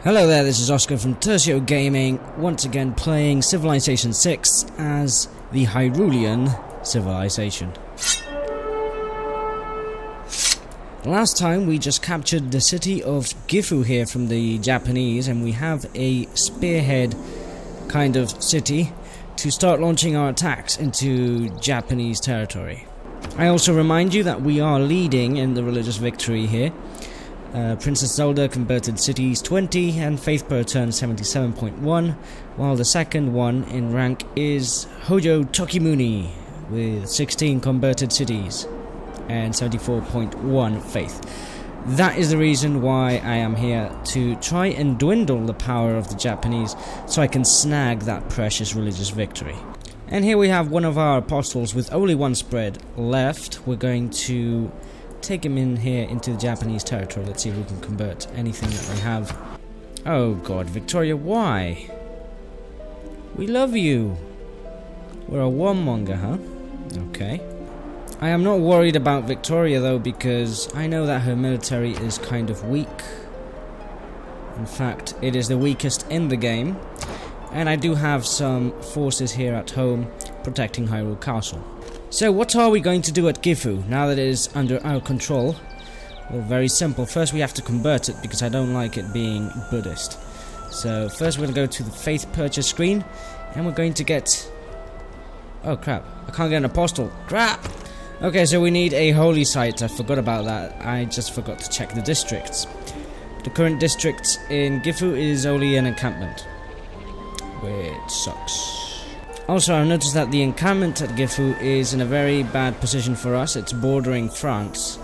Hello there, this is Oscar from Tertio Gaming, once again playing Civilization 6 as the Hyrulean civilization. Last time we just captured the city of Gifu here from the Japanese, and we have a spearhead kind of city to start launching our attacks into Japanese territory. I also remind you that we are leading in the religious victory here. Princess Zelda converted cities 20 and faith per turn 77.1, while the second one in rank is Hojo Tokimuni with 16 converted cities and 74.1 faith. That is the reason why I am here, to try and dwindle the power of the Japanese so I can snag that precious religious victory. And here we have one of our apostles with only one spread left. We're going to take him in here into the Japanese territory. Let's see if we can convert anything that we have. Oh god, Victoria, why? We love you. We're a warmonger, huh? Okay. I am not worried about Victoria though, because I know that her military is kind of weak. In fact, it is the weakest in the game. And I do have some forces here at home protecting Hyrule Castle. So what are we going to do at Gifu now that it is under our control? Well, very simple. First we have to convert it because I don't like it being Buddhist. So first we're going to go to the faith purchase screen and we're going to get... Oh crap, I can't get an apostle. Crap! Okay, so we need a holy site. I forgot about that. I just forgot to check the districts. The current district in Gifu is only an encampment, which sucks. Also, I've noticed that the encampment at Gifu is in a very bad position for us. It's bordering France,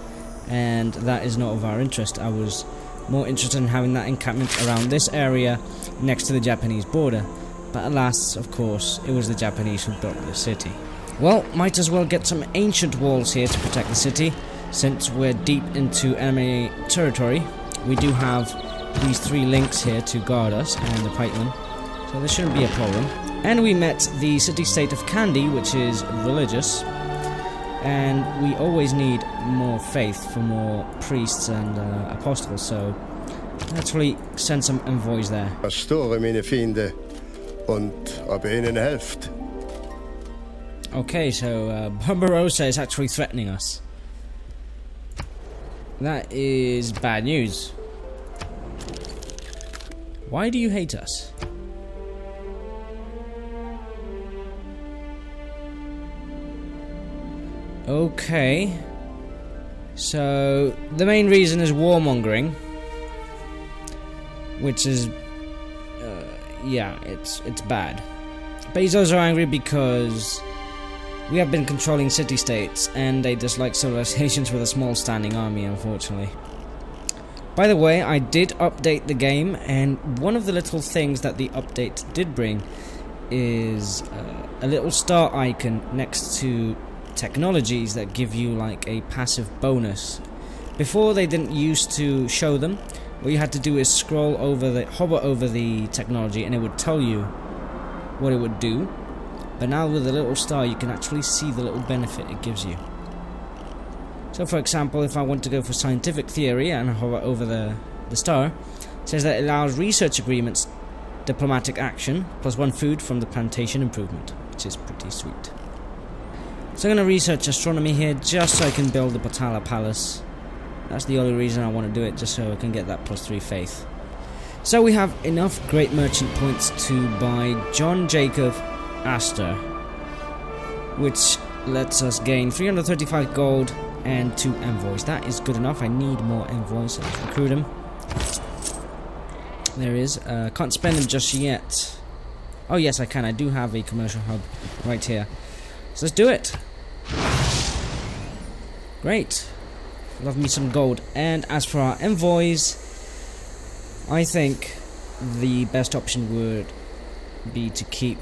and that is not of our interest. I was more interested in having that encampment around this area next to the Japanese border. But alas, of course, it was the Japanese who built the city. Well, might as well get some ancient walls here to protect the city, since we're deep into enemy territory. We do have these three links here to guard us, and the pikemen, so there shouldn't be a problem. And we met the city-state of Kandy, which is religious, and we always need more faith for more priests and apostles, so let's really send some envoys there. Restore meine Feinde und ob ihnen helft. Okay, so Barbarossa is actually threatening us. That is bad news. Why do you hate us? Okay, so the main reason is warmongering, which is, yeah, it's bad. But he's also angry because we have been controlling city-states, and they dislike civilizations with a small standing army, unfortunately. By the way, I did update the game, and one of the little things that the update did bring is a little star icon next to technologies that give you like a passive bonus. Before, they didn't used to show them. What you had to do is scroll over hover over the technology, and it would tell you what it would do. But now with the little star, you can actually see the little benefit it gives you. So for example, if I want to go for scientific theory and hover over the star, it says that it allows research agreements, diplomatic action, +1 food from the plantation improvement, which is pretty sweet. So I'm going to research astronomy here just so I can build the Potala Palace. That's the only reason I want to do it, just so I can get that +3 faith. So we have enough great merchant points to buy John Jacob Astor, which lets us gain 335 gold and 2 envoys. That is good enough. I need more envoys, so let's recruit him. There is. Can't spend them just yet. Oh yes, I can. I do have a commercial hub right here. So let's do it. Great. Love me some gold. And as for our envoys, I think the best option would be to keep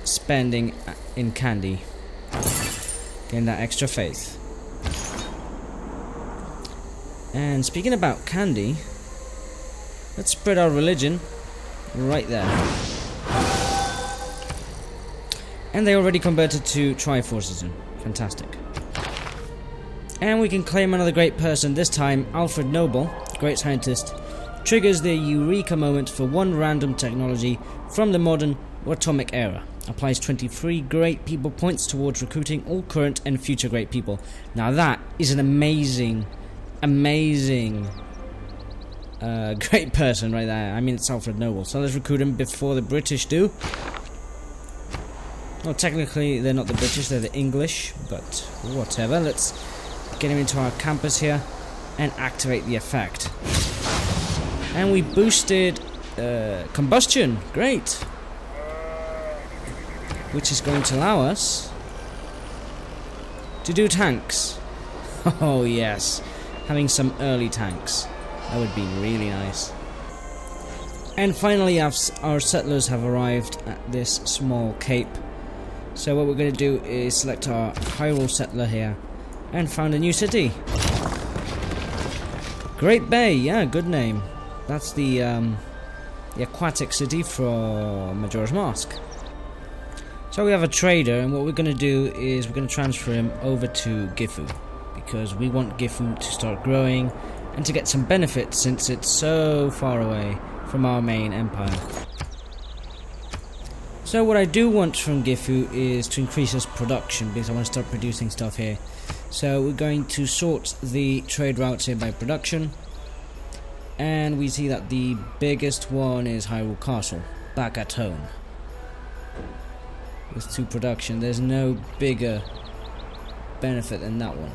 spending in Kandy. Gain that extra faith. And speaking about Kandy, let's spread our religion right there. And they already converted to Triforcism. Fantastic. And we can claim another great person, this time Alfred Nobel, great scientist, triggers the Eureka moment for one random technology from the modern or atomic era. Applies 23 great people points towards recruiting all current and future great people. Now that is an amazing great person right there. I mean, it's Alfred Noble. So let's recruit him before the British do. Well, technically they're not the British, they're the English, but whatever. Let's get him into our campus here and activate the effect. And we boosted combustion. Great. Which is going to allow us to do tanks. Oh yes, having some early tanks. That would be really nice. And finally our settlers have arrived at this small cape. So what we're going to do is select our Hyrule settler here and found a new city. Great Bay, yeah, good name. That's the aquatic city from Majora's Mask. So we have a trader, and what we're going to do is we're going to transfer him over to Gifu, because we want Gifu to start growing and to get some benefits since it's so far away from our main empire. So what I do want from Gifu is to increase his production, because I want to start producing stuff here. So we're going to sort the trade routes here by production, and we see that the biggest one is Hyrule Castle, back at home. With 2 production, there's no bigger benefit than that one.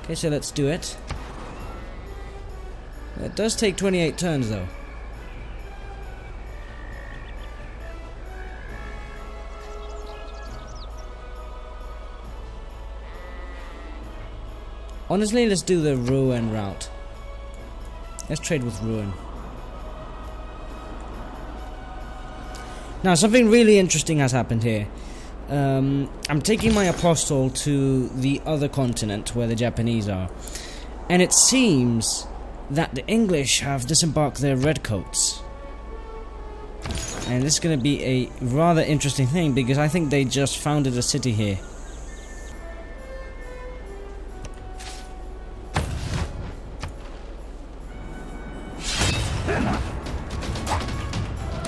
Okay, so let's do it. It does take 28 turns though. Honestly, let's do the Ruin route. Let's trade with Ruin. Now, something really interesting has happened here. I'm taking my apostle to the other continent where the Japanese are, and it seems that the English have disembarked their redcoats. And this is going to be a rather interesting thing, because I think they just founded a city here.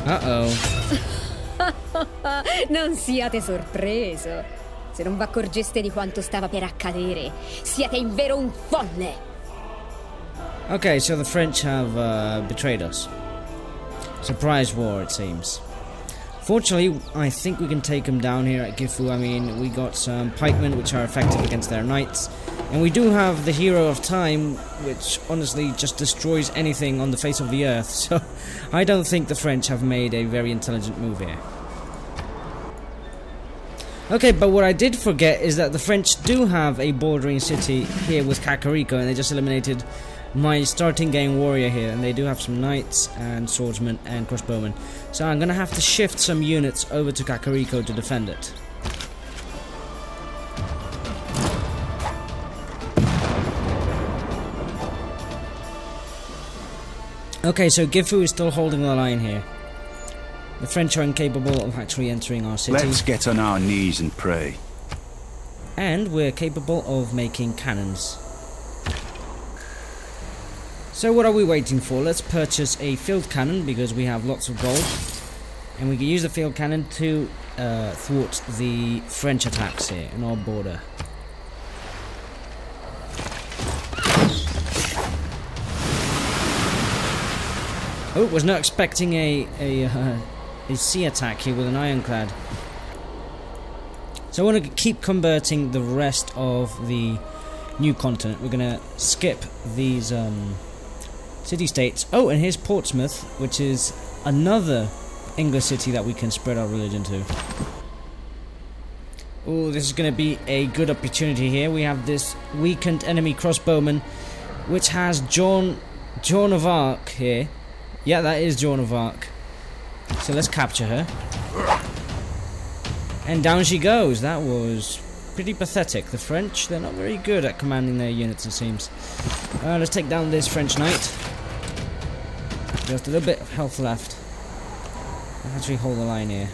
Uh-oh. Non siate sorpreso. Se non v'accorgeste di quanto stava per accadere, siete in vero un folle. Okay, so the French have betrayed us. Surprise war, it seems. Fortunately, I think we can take them down here at Gifu. I mean, we got some pikemen which are effective against their knights, and we do have the Hero of Time, which honestly just destroys anything on the face of the earth. So I don't think the French have made a very intelligent move here. Okay, but what I did forget is that the French do have a bordering city here with Kakariko, and they just eliminated my starting game warrior here, and they do have some knights and swordsmen and crossbowmen. So I'm gonna have to shift some units over to Kakariko to defend it. Okay, so Gifu is still holding the line here. The French are incapable of actually entering our city. Let's get on our knees and pray. And we're capable of making cannons. So what are we waiting for? Let's purchase a field cannon, because we have lots of gold. And we can use the field cannon to thwart the French attacks here in our border. Oh, was not expecting a sea attack here with an ironclad. So I want to keep converting the rest of the new continent. We're going to skip these city-states. Oh, and here's Portsmouth, which is another English city that we can spread our religion to. Oh, this is going to be a good opportunity here. We have this weakened enemy crossbowman, which has Joan of Arc here. Yeah, that is Joan of Arc. So let's capture her. And down she goes. That was pretty pathetic. The French, they're not very good at commanding their units, it seems. Let's take down this French knight. Just a little bit of health left. I'll actually hold the line here.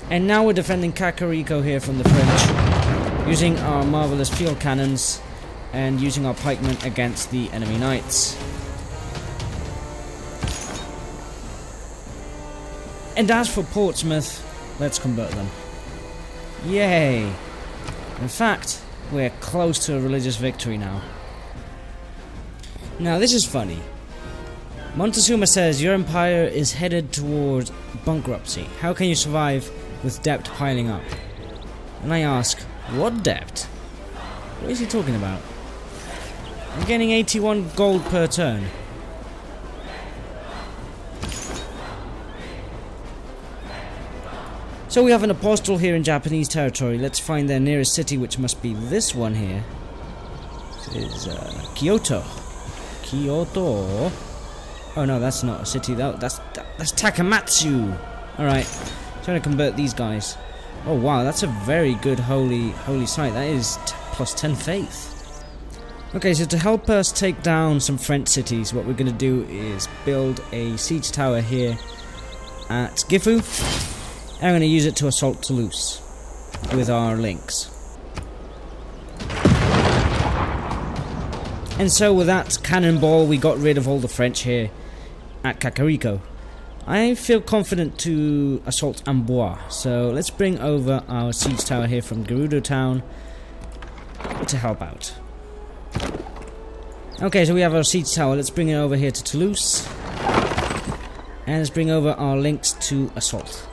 And now we're defending Kakariko here from the French, using our marvelous field cannons and using our pikemen against the enemy knights. And as for Portsmouth, let's convert them. Yay! In fact, we're close to a religious victory now. Now this is funny. Montezuma says your empire is headed toward bankruptcy. How can you survive with debt piling up? And I ask, what debt? What is he talking about? I'm getting 81 gold per turn. So we have an apostle here in Japanese territory. Let's find their nearest city, which must be this one here. This is Kyoto. Kyoto. Oh no, that's not a city. That's Takamatsu. All right, trying to convert these guys. Oh wow, that's a very good holy site. That is plus 10 faith. Okay, so to help us take down some French cities, what we're going to do is build a siege tower here at Gifu. And I'm going to use it to assault Toulouse with our links. And so with that cannonball, we got rid of all the French here at Kakariko. I feel confident to assault Amboise, so let's bring over our siege tower here from Gerudo Town to help out. Okay, so we have our siege tower. Let's bring it over here to Toulouse. And let's bring over our links to assault.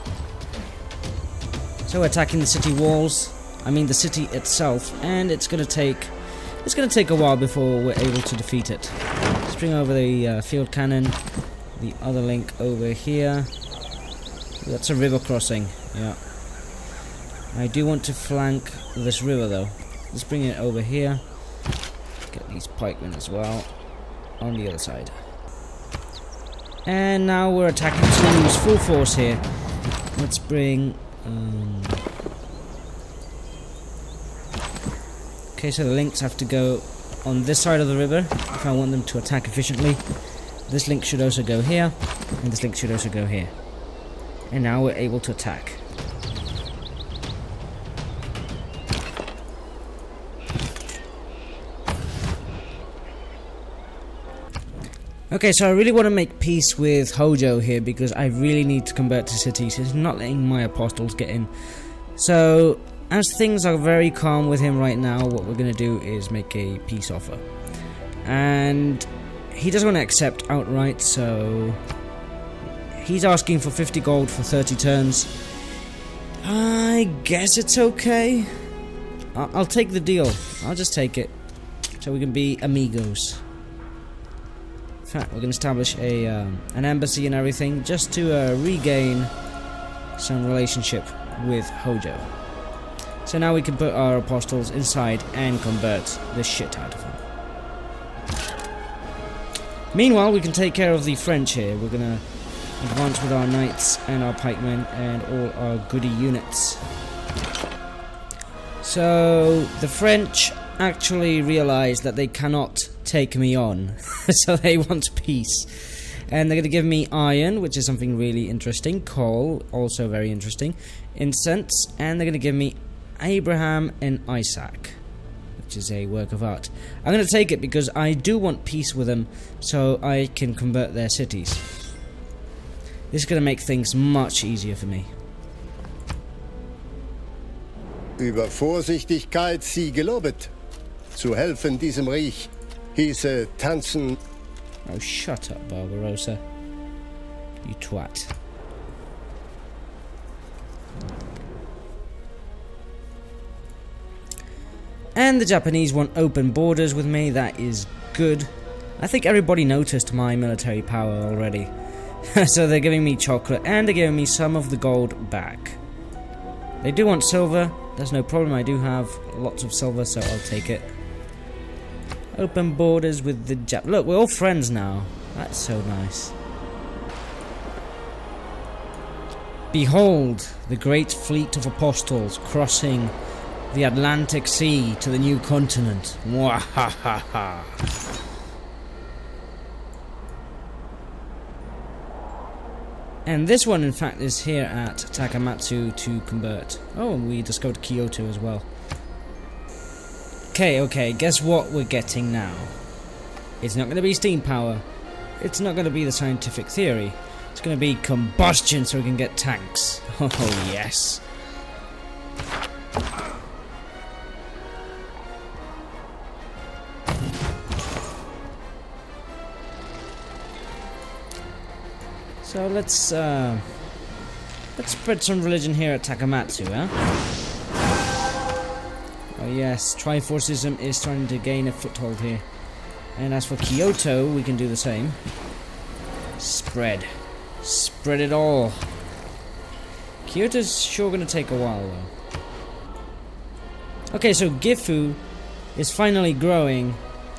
So we're attacking the city walls, I mean the city itself, and it's gonna take a while before we're able to defeat it. Let's bring over the field cannon, the other link over here. That's a river crossing, yeah. I do want to flank this river though. Let's bring it over here. Get these pikemen as well on the other side. And now we're attacking Toulouse full force here. Let's bring okay, so the links have to go on this side of the river if I want them to attack efficiently. This link should also go here, and this link should also go here. And now we're able to attack. Okay, so I really want to make peace with Hojo here because I really need to convert to cities. He's not letting my apostles get in. So, as things are very calm with him right now, what we're going to do is make a peace offer. And he doesn't want to accept outright, so he's asking for 50 gold for 30 turns. I guess it's okay. I'll take the deal. I'll just take it. So we can be amigos. In fact, we're going to establish an embassy and everything just to regain some relationship with Hojo. So now we can put our apostles inside and convert the shit out of them. Meanwhile, we can take care of the French here. We're going to advance with our knights and our pikemen and all our goody units. So the French actually realize that they cannot take me on, so they want peace, and they're going to give me iron, which is something really interesting, coal, also very interesting, incense, and they're going to give me Abraham and Isaac, which is a work of art. I'm going to take it because I do want peace with them, so I can convert their cities. This is going to make things much easier for me. Über Vorsichtigkeit sie gelobet. Zu helfen diesem Reich hieße tanzen. Oh, shut up, Barbarossa. You twat. And the Japanese want open borders with me. That is good. I think everybody noticed my military power already. So they're giving me chocolate and they're giving me some of the gold back. They do want silver. There's no problem. I do have lots of silver, so I'll take it. Open borders with the Jap. Look, we're all friends now. That's so nice. Behold, the great fleet of apostles crossing the Atlantic Sea to the new continent. Mwahaha. And this one, in fact, is here at Takamatsu to convert. Oh, and we discovered Kyoto as well. Okay, guess what we're getting now? It's not going to be steam power. It's not going to be the scientific theory. It's going to be combustion so we can get tanks. Oh, yes. So let's spread some religion here at Takamatsu, huh? Oh yes, Triforcism is starting to gain a foothold here. And as for Kyoto, we can do the same. Spread it all. Kyoto's sure gonna take a while though. Okay, so Gifu is finally growing,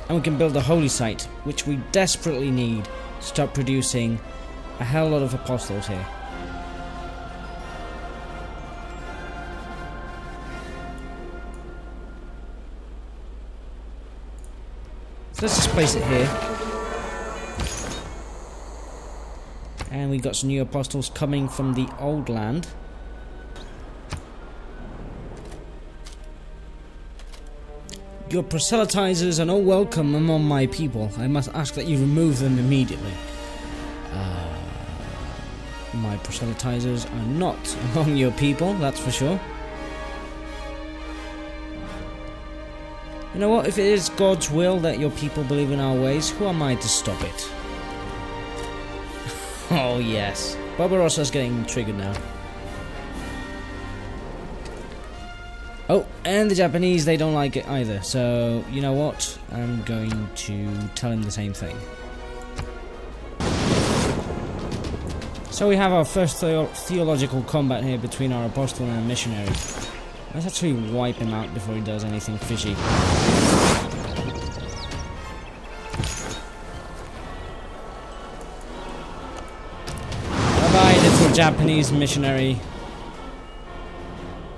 and we can build a holy site, which we desperately need to start producing a hell lot of apostles here. So let's just place it here. And we got some new apostles coming from the old land. Your proselytizers are no welcome among my people. I must ask that you remove them immediately. My proselytizers are not among your people, that's for sure. You know what, if it is God's will that your people believe in our ways, who am I to stop it? Oh yes, Barbarossa's getting triggered now. Oh, and the Japanese, they don't like it either, so you know what, I'm going to tell him the same thing. So we have our first theological combat here between our apostle and a missionary. Let's actually wipe him out before he does anything fishy. Bye-bye, little Japanese missionary.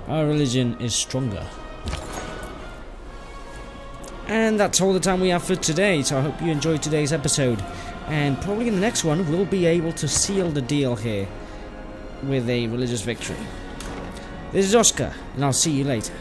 Our religion is stronger. And that's all the time we have for today, so I hope you enjoyed today's episode. And probably in the next one, we'll be able to seal the deal here with a religious victory. This is Oscar, and I'll see you later.